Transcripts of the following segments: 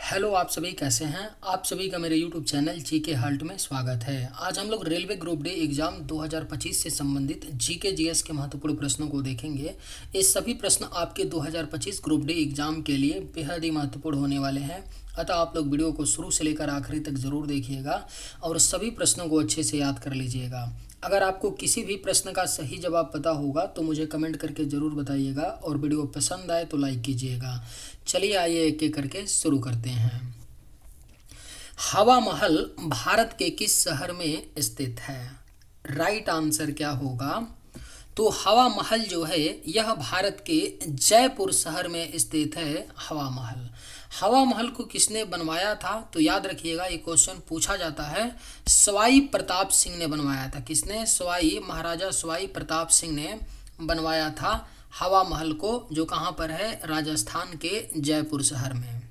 Hello, आप सभी कैसे हैं। आप सभी का मेरे यूट्यूब चैनल जीके हल्ट में स्वागत है। आज हम लोग रेलवे ग्रुप डी एग्जाम 2025 से संबंधित जीके जीएस के महत्वपूर्ण प्रश्नों को देखेंगे। ये सभी प्रश्न आपके 2025 ग्रुप डी एग्जाम के लिए बेहद ही महत्वपूर्ण होने वाले हैं, अतः आप लोग वीडियो को शुरू से लेकर आखिरी तक ज़रूर देखिएगा और सभी प्रश्नों को अच्छे से याद कर लीजिएगा। अगर आपको किसी भी प्रश्न का सही जवाब पता होगा तो मुझे कमेंट करके ज़रूर बताइएगा और वीडियो पसंद आए तो लाइक कीजिएगा। चलिए आइए एक एक करके शुरू करते हैं। हवा महल भारत के किस शहर में स्थित है? राइट आंसर क्या होगा? तो हवा महल जो है यह भारत के जयपुर शहर में स्थित है। हवा महल को किसने बनवाया था? तो याद रखिएगा, ये क्वेश्चन पूछा जाता है। सवाई प्रताप सिंह ने बनवाया था। किसने? महाराजा सवाई प्रताप सिंह ने बनवाया था हवा महल को, जो कहाँ पर है? राजस्थान के जयपुर शहर में।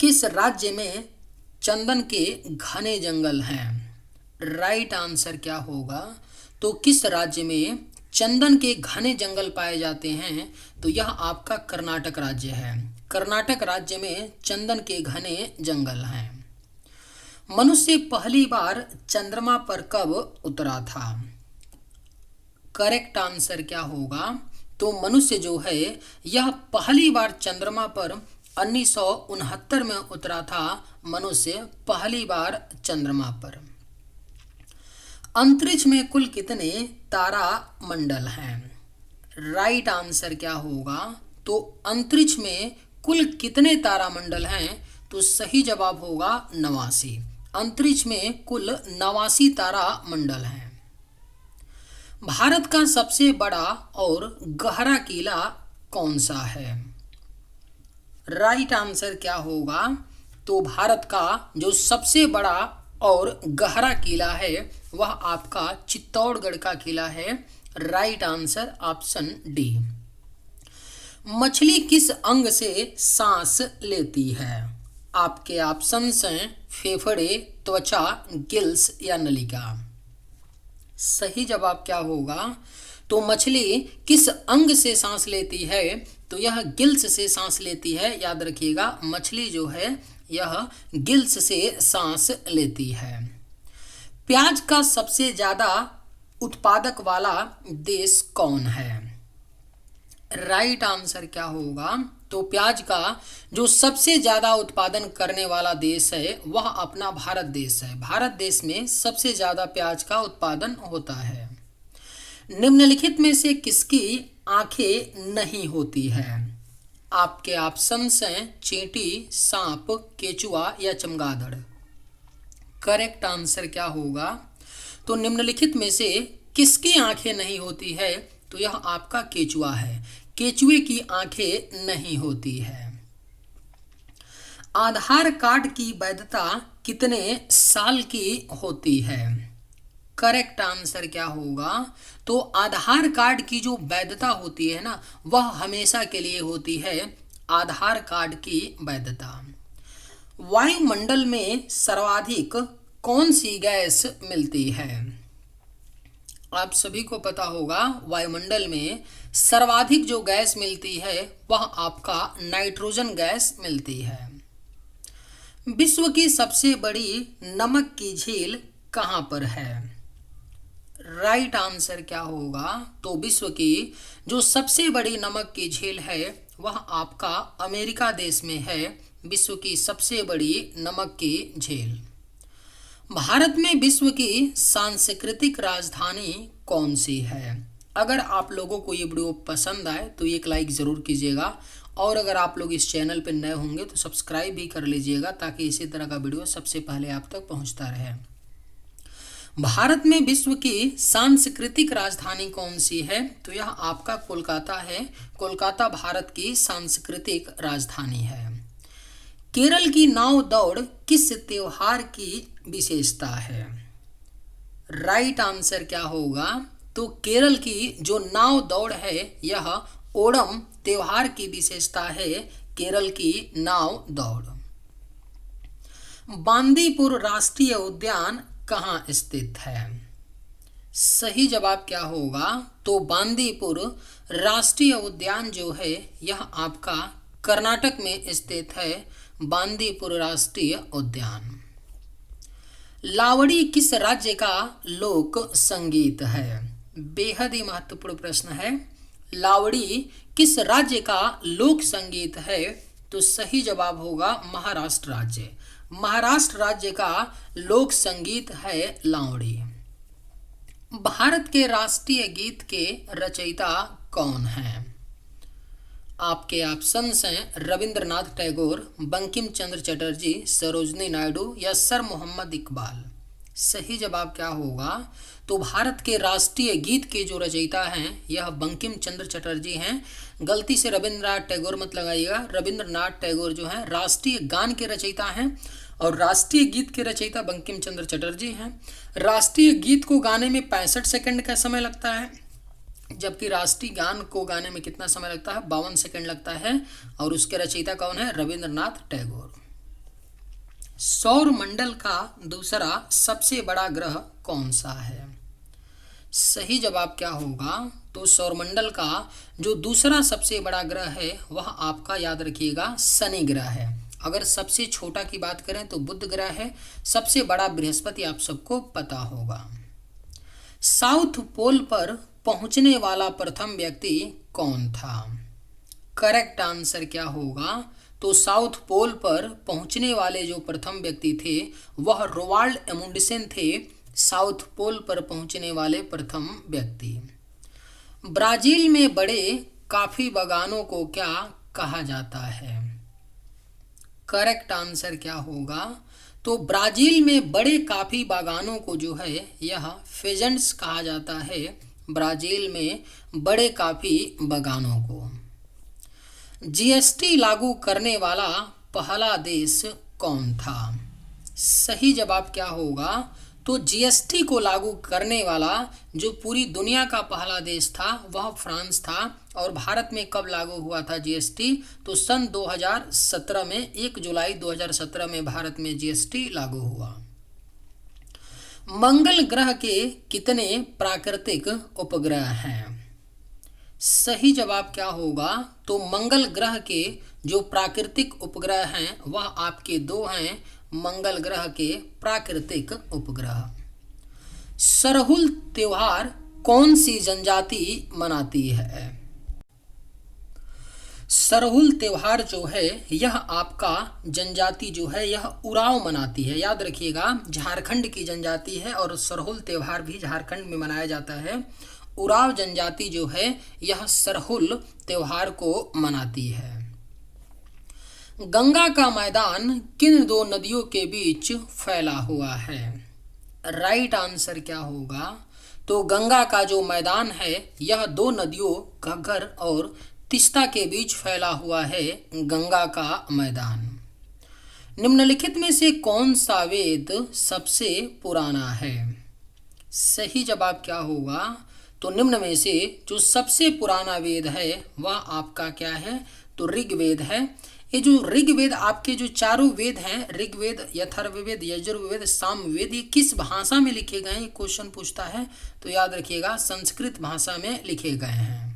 किस राज्य में चंदन के घने जंगल हैं? राइट आंसर क्या होगा? तो किस राज्य में चंदन के घने जंगल पाए जाते हैं? तो यह आपका कर्नाटक राज्य है। कर्नाटक राज्य में चंदन के घने जंगल हैं। मनुष्य पहली बार चंद्रमा पर कब उतरा था? करेक्ट आंसर क्या होगा? तो मनुष्य जो है यह पहली बार चंद्रमा पर 1969 में उतरा था। मनुष्य पहली बार चंद्रमा पर। अंतरिक्ष में कुल कितने तारा मंडल हैं? राइट आंसर क्या होगा? तो अंतरिक्ष में कुल कितने तारा मंडल हैं? तो सही जवाब होगा 89। अंतरिक्ष में कुल 89 तारा मंडल हैं। भारत का सबसे बड़ा और गहरा किला कौन सा है? राइट आंसर क्या होगा? तो भारत का जो सबसे बड़ा और गहरा किला है वह आपका चित्तौड़गढ़ का किला है। Right answer option D. मछली किस अंग से सांस लेती है? आपके ऑप्शंस हैं फेफड़े, त्वचा, गिल्स या नलिका। सही जवाब क्या होगा? तो मछली किस अंग से सांस लेती है? तो यह गिल्स से सांस लेती है। याद रखिएगा, मछली जो है यह गिल्स से सांस लेती है। प्याज का सबसे ज्यादा उत्पादक वाला देश कौन है? राइट आंसर क्या होगा? तो प्याज का जो सबसे ज्यादा उत्पादन करने वाला देश है वह अपना भारत देश है। भारत देश में सबसे ज्यादा प्याज का उत्पादन होता है। निम्नलिखित में से किसकी आंखें नहीं होती है? आपके ऑप्शंस हैं चींटी, सांप, केचुआ या चमगादड़। करेक्ट आंसर क्या होगा? तो निम्नलिखित में से किसकी आंखें नहीं होती है? तो यह आपका केचुआ है। केचुए की आंखें नहीं होती है। आधार कार्ड की वैधता कितने साल की होती है? करेक्ट आंसर क्या होगा? तो आधार कार्ड की जो वैधता होती है ना, वह हमेशा के लिए होती है। आधार कार्ड की वैधता। वायुमंडल में सर्वाधिक कौन सी गैस मिलती है? आप सभी को पता होगा, वायुमंडल में सर्वाधिक जो गैस मिलती है वह आपका नाइट्रोजन गैस मिलती है। विश्व की सबसे बड़ी नमक की झील कहाँ पर है? राइट आंसर क्या होगा? तो विश्व की जो सबसे बड़ी नमक की झील है वह आपका अमेरिका देश में है। विश्व की सबसे बड़ी नमक की झील। भारत में विश्व की सांस्कृतिक राजधानी कौन सी है? अगर आप लोगों को ये वीडियो पसंद आए तो एक लाइक ज़रूर कीजिएगा और अगर आप लोग इस चैनल पर नए होंगे तो सब्सक्राइब भी कर लीजिएगा ताकि इसी तरह का वीडियो सबसे पहले आप तक पहुंचता रहे। भारत में विश्व की सांस्कृतिक राजधानी कौन सी है? तो यह आपका कोलकाता है। कोलकाता भारत की सांस्कृतिक राजधानी है। केरल की नाव दौड़ किस त्योहार की विशेषता है? राइट आंसर क्या होगा? तो केरल की जो नाव दौड़ है यह ओणम त्योहार की विशेषता है। केरल की नाव दौड़। बांदीपुर राष्ट्रीय उद्यान कहाँ स्थित है? सही जवाब क्या होगा? तो बांदीपुर राष्ट्रीय उद्यान जो है यह आपका कर्नाटक में स्थित है बांदीपुर राष्ट्रीय उद्यान। लावड़ी किस राज्य का लोक संगीत है? बेहद ही महत्वपूर्ण प्रश्न है। लावड़ी किस राज्य का लोक संगीत है? तो सही जवाब होगा महाराष्ट्र राज्य। महाराष्ट्र राज्य का लोक संगीत है लावड़ी। भारत के राष्ट्रीय गीत के रचयिता कौन हैं? आपके ऑप्शंस हैं रविंद्रनाथ टैगोर, बंकिम चंद्र चटर्जी, सरोजनी नायडू या सर मोहम्मद इकबाल। सही जवाब क्या होगा? तो भारत के राष्ट्रीय गीत के जो रचयिता हैं यह बंकिम चंद्र चटर्जी हैं। गलती से रविंद्रनाथ टैगोर मत लगाइएगा। रविंद्रनाथ टैगोर जो हैं राष्ट्रीय गान के रचयिता हैं और राष्ट्रीय गीत के रचयिता बंकिम चंद्र चटर्जी हैं। राष्ट्रीय गीत को गाने में 65 सेकंड का समय लगता है, जबकि राष्ट्रीय गान को गाने में कितना समय लगता है? 52 सेकंड लगता है। और उसके रचयिता कौन है? रविंद्रनाथ टैगोर। सौर मंडल का दूसरा सबसे बड़ा ग्रह कौन सा है? सही जवाब क्या होगा? तो सौरमंडल का जो दूसरा सबसे बड़ा ग्रह है वह आपका याद रखिएगा शनि ग्रह है। अगर सबसे छोटा की बात करें तो बुध ग्रह है, सबसे बड़ा बृहस्पति आप सबको पता होगा। साउथ पोल पर पहुंचने वाला प्रथम व्यक्ति कौन था? करेक्ट आंसर क्या होगा? तो साउथ पोल पर पहुंचने वाले जो प्रथम व्यक्ति थे वह रोवाल्ड एमुंडसेन थे। साउथ पोल पर पहुंचने वाले प्रथम व्यक्ति। ब्राजील में बड़े कॉफी बागानों को क्या कहा जाता है? करेक्ट आंसर क्या होगा? तो ब्राजील में बड़े कॉफी बागानों को जो है यह फेजेंट्स कहा जाता है। ब्राजील में बड़े कॉफी बागानों को। जीएसटी लागू करने वाला पहला देश कौन था? सही जवाब क्या होगा? तो जीएसटी को लागू करने वाला जो पूरी दुनिया का पहला देश था वह फ्रांस था। और भारत में कब लागू हुआ था जीएसटी? तो सन 2017 में 1 जुलाई 2017 में भारत में जीएसटी लागू हुआ। मंगल ग्रह के कितने प्राकृतिक उपग्रह हैं? सही जवाब क्या होगा? तो मंगल ग्रह के जो प्राकृतिक उपग्रह हैं वह आपके 2 हैं मंगल ग्रह के प्राकृतिक उपग्रह। सरहुल त्योहार कौन सी जनजाति मनाती है? सरहुल त्योहार जो है यह आपका जनजाति जो है यह उरांव मनाती है। याद रखिएगा झारखंड की जनजाति है और सरहुल त्योहार भी झारखंड में मनाया जाता है। उरांव जनजाति जो है यह सरहुल त्योहार को मनाती है। गंगा का मैदान किन 2 नदियों के बीच फैला हुआ है? राइट आंसर क्या होगा? तो गंगा का जो मैदान है यह 2 नदियों घग्गर और तीस्ता के बीच फैला हुआ है गंगा का मैदान। निम्नलिखित में से कौन सा वेद सबसे पुराना है? सही जवाब क्या होगा? तो निम्न में से जो सबसे पुराना वेद है वह आपका क्या है? तो ऋग्वेद है। ये जो ऋग्वेद आपके जो चारों वेद हैं ऋग्वेद, अथर्ववेद, यजुर्वेद, सामवेद, ये किस भाषा में लिखे गए हैं? ये क्वेश्चन पूछता है तो याद रखिएगा संस्कृत भाषा में लिखे गए हैं।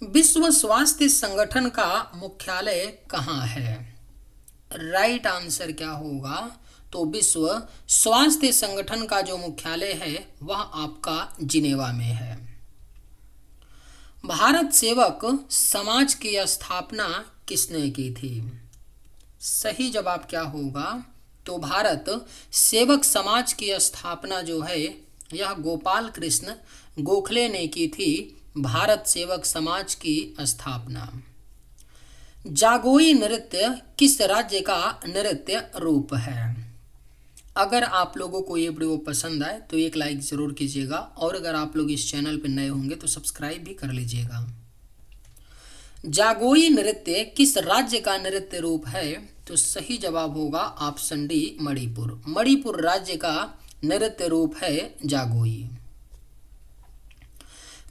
विश्व स्वास्थ्य संगठन का मुख्यालय कहाँ है? राइट आंसर क्या होगा? तो विश्व स्वास्थ्य संगठन का जो मुख्यालय है वह आपका जिनेवा में है। भारत सेवक समाज की स्थापना किसने की थी? सही जवाब क्या होगा? तो भारत सेवक समाज की स्थापना जो है यह गोपाल कृष्ण गोखले ने की थी। भारत सेवक समाज की स्थापना। जागोई नृत्य किस राज्य का नृत्य रूप है? अगर आप लोगों को ये वीडियो पसंद आए तो एक लाइक ज़रूर कीजिएगा और अगर आप लोग इस चैनल पर नए होंगे तो सब्सक्राइब भी कर लीजिएगा। जागोई नृत्य किस राज्य का नृत्य रूप है? तो सही जवाब होगा ऑप्शन डी मणिपुर। मणिपुर राज्य का नृत्य रूप है जागोई।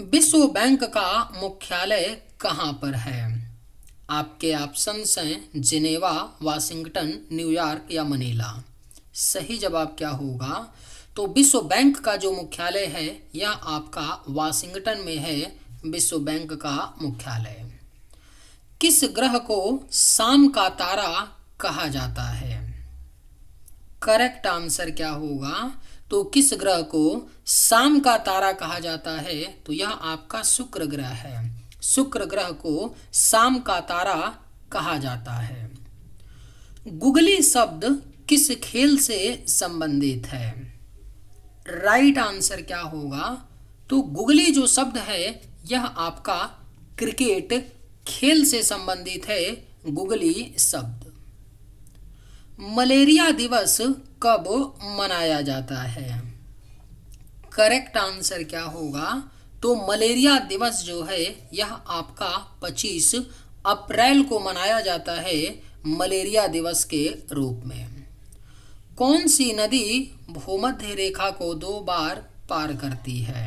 विश्व बैंक का मुख्यालय कहाँ पर है? आपके ऑप्शंस हैं जिनेवा, वाशिंगटन, न्यूयॉर्क या मनीला। सही जवाब क्या होगा? तो विश्व बैंक का जो मुख्यालय है यह आपका वाशिंगटन में है। विश्व बैंक का मुख्यालय। किस ग्रह को शाम का तारा कहा जाता है? करेक्ट आंसर क्या होगा? तो किस ग्रह को शाम का तारा कहा जाता है? तो यह आपका शुक्र ग्रह है। शुक्र ग्रह को शाम का तारा कहा जाता है। गुगली शब्द किस खेल से संबंधित है? राइट आंसर क्या होगा? तो गुगली जो शब्द है यह आपका क्रिकेट खेल से संबंधित है। गुगली शब्द। मलेरिया दिवस कब मनाया जाता है? करेक्ट आंसर क्या होगा? तो मलेरिया दिवस जो है यह आपका 25 अप्रैल को मनाया जाता है मलेरिया दिवस के रूप में। कौन सी नदी भूमध्य रेखा को 2 बार पार करती है?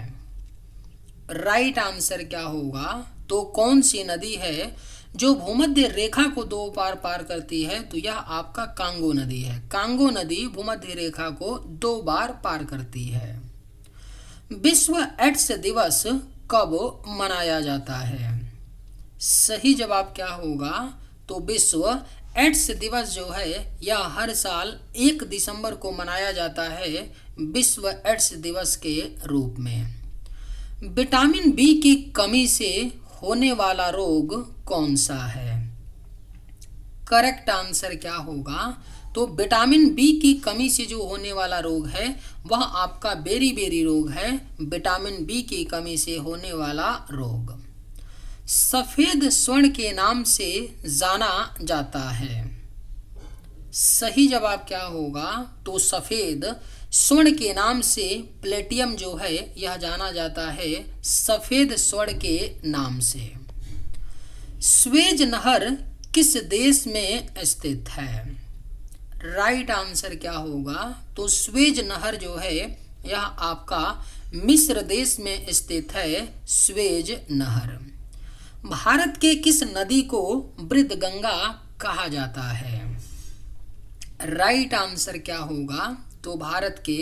राइट आंसर क्या होगा? तो कौन सी नदी है जो भूमध्य रेखा को 2 बार पार करती है? तो यह आपका कांगो नदी है। कांगो नदी भूमध्य रेखा को 2 बार पार करती है। विश्व एड्स दिवस कब मनाया जाता है? सही जवाब क्या होगा? तो विश्व एड्स दिवस जो है यह हर साल 1 दिसंबर को मनाया जाता है विश्व एड्स दिवस के रूप में। विटामिन बी की कमी से होने वाला रोग कौन सा है? करेक्ट आंसर क्या होगा? तो विटामिन बी की कमी से जो होने वाला रोग है वह आपका बेरी रोग है। विटामिन बी की कमी से होने वाला रोग। सफेद स्वर्ण के नाम से जाना जाता है। सही जवाब क्या होगा? तो सफेद स्वर्ण के नाम से प्लेटियम जो है यह जाना जाता है सफेद स्वर्ण के नाम से। स्वेज नहर किस देश में स्थित है? राइट आंसर क्या होगा? तो स्वेज नहर जो है यह आपका मिस्र देश में स्थित है। स्वेज नहर। भारत के किस नदी को वृद्धगंगा कहा जाता है? राइट आंसर क्या होगा? तो भारत के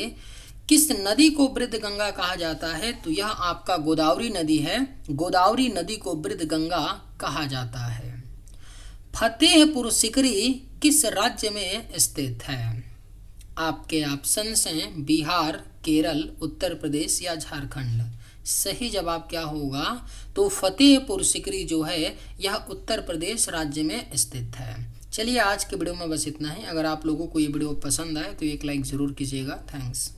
किस नदी को वृद्धगंगा कहा जाता है? तो यह आपका गोदावरी नदी है। गोदावरी नदी को वृद्धगंगा कहा जाता है। फतेहपुर सिकरी किस राज्य में स्थित है? आपके ऑप्शंस हैं बिहार, केरल, उत्तर प्रदेश या झारखंड। सही जवाब क्या होगा? तो फतेहपुर सिकरी जो है यह उत्तर प्रदेश राज्य में स्थित है। चलिए आज के वीडियो में बस इतना ही। अगर आप लोगों को ये वीडियो पसंद आए तो एक लाइक ज़रूर कीजिएगा। थैंक्स।